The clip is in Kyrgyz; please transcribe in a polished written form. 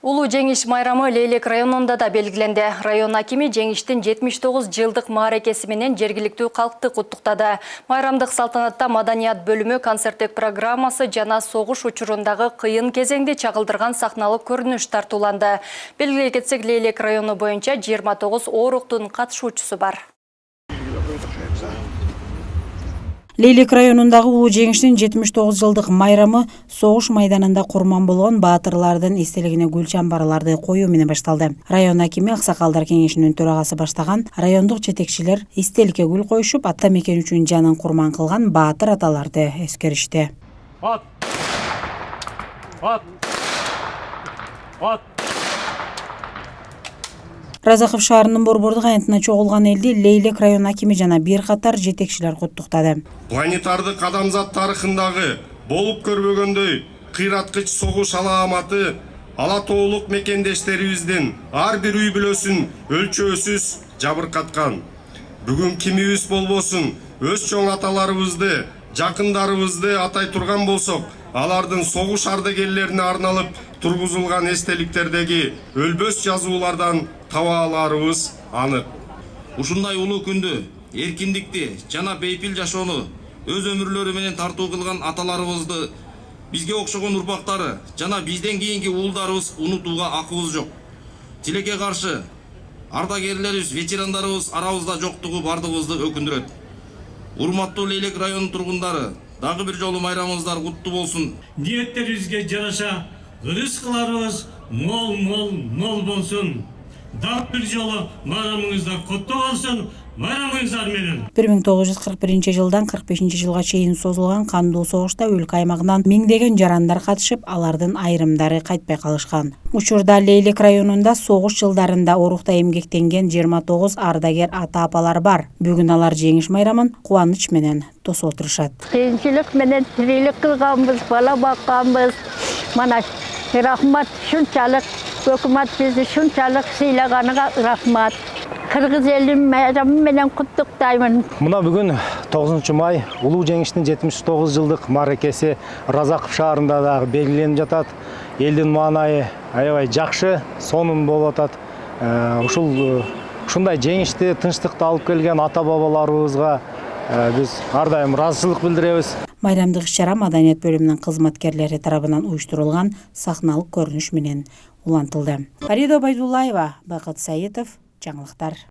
Улуу Жеңиш майрамы Лейлек районунда да белгиленди. Район акими Жеңиштин 79 жылдык мааракеси менен жергиликтүү калкты куттуктады. Майрамдык салтанатта маданият бөлүмү концерттик программасы жана согуш учурундагы кыйын кезеңди чагылдырган сахналык көрүнүш тартууланды. Белгилей кетсек, Лейлек району боюнча 29 ооруктун катышуучусу бар. Лейлек районундагы Улуу Жеңиштин 79 жылдык майрамы согуш майданында курман болгон баатырлардын эстелигине гүл чамбарларды коюу менен башталды. Район акими Аксакалдар кеңешинин төрагасы баштаган райондук жетекчилер эстеликке гүл коюшуп, ата мекен үчүн жанын курман кылган баатыр аталарды эскеришти. Разаков шаарынын борбордук аянтына чогулган элди Лейлек район акими жана бир катар жетекчилер куттуктады. Планетардык адамзат тарыхындагы болуп көрбөгөндөй кыйраткыч согуш алааматы ала тоолук мекендештерибиздин ар бир үй бүлөсүн өлчөөсүз жабыркаткан. Бүгүн кимибиз болбосун өз чоң аталарыбызды, жакындарыбызды атай турган болсок, алардын согуш ардагерлерине арналып тургузулган эстеликтердеги өлбөс жазуулардан таба аларыбыз анык. Ушундай улуу күндү эркиндикти жана бейпил жашоону өз өмүрлөрү менен тартуу кылган аталарыбызды бизге окшогон урпактары жана бизден кийинки уулдарыбыз унутууга акыбыз жок. Тилекке каршы ардагерлерибиз, ветерандарыбыз арабызда жоктугу бардыгыбызды өкүндүрөт. Урматтуу Лейлек районунун тургундары, дагы бир жолу майрамыңыздар куттуу болсун. Ниеттерибизге жараша рызкыларыбыз мол болсун. Дагы бир жолу майрамыңыздар куттуу болсун. Майрамыңыздар менен. 1941 жылдан 45 жылга чейин созулган кандуу согушта өлкө аймагынан миңдеген жарандар катышып, алардын айрымдары кайтпай калышкан. Учурда Лейлек районунда согуш жылдарында орукта эмгектенген 29 ардагер ата-апалар бар. Бүгүн алар жеңиш майрамын кубаныч менен тосуп отурушат. Кыйынчылык менен тирилик кылганбыз, бала бакканбыз. Мана рахмат шунчалык, өкмөт бизди шунчалык сыйлаганга рахмат. Кыргыз элин майрамы менен куттуктаймын. Мына бүгүн 9 май Улуу Жеңиштин 79 жылдык мааракеси Разаков шаарында да белгиленип жатат. Элдин маанайы аябай жакшы, сонун болуп атат. Ушундай жеңишти, тынчтыкты алып келген ата-бабаларыбызга биз ар дайым ыраазычылык билдиребиз. Майрамдык иш-чара маданият бөлүмүнүн кызматкерлери тарабынан уюштурулган сахналык көрүнүш менен улантылды. Фарида Байдуллаева, Бакыт Саитов, жаңылыктар.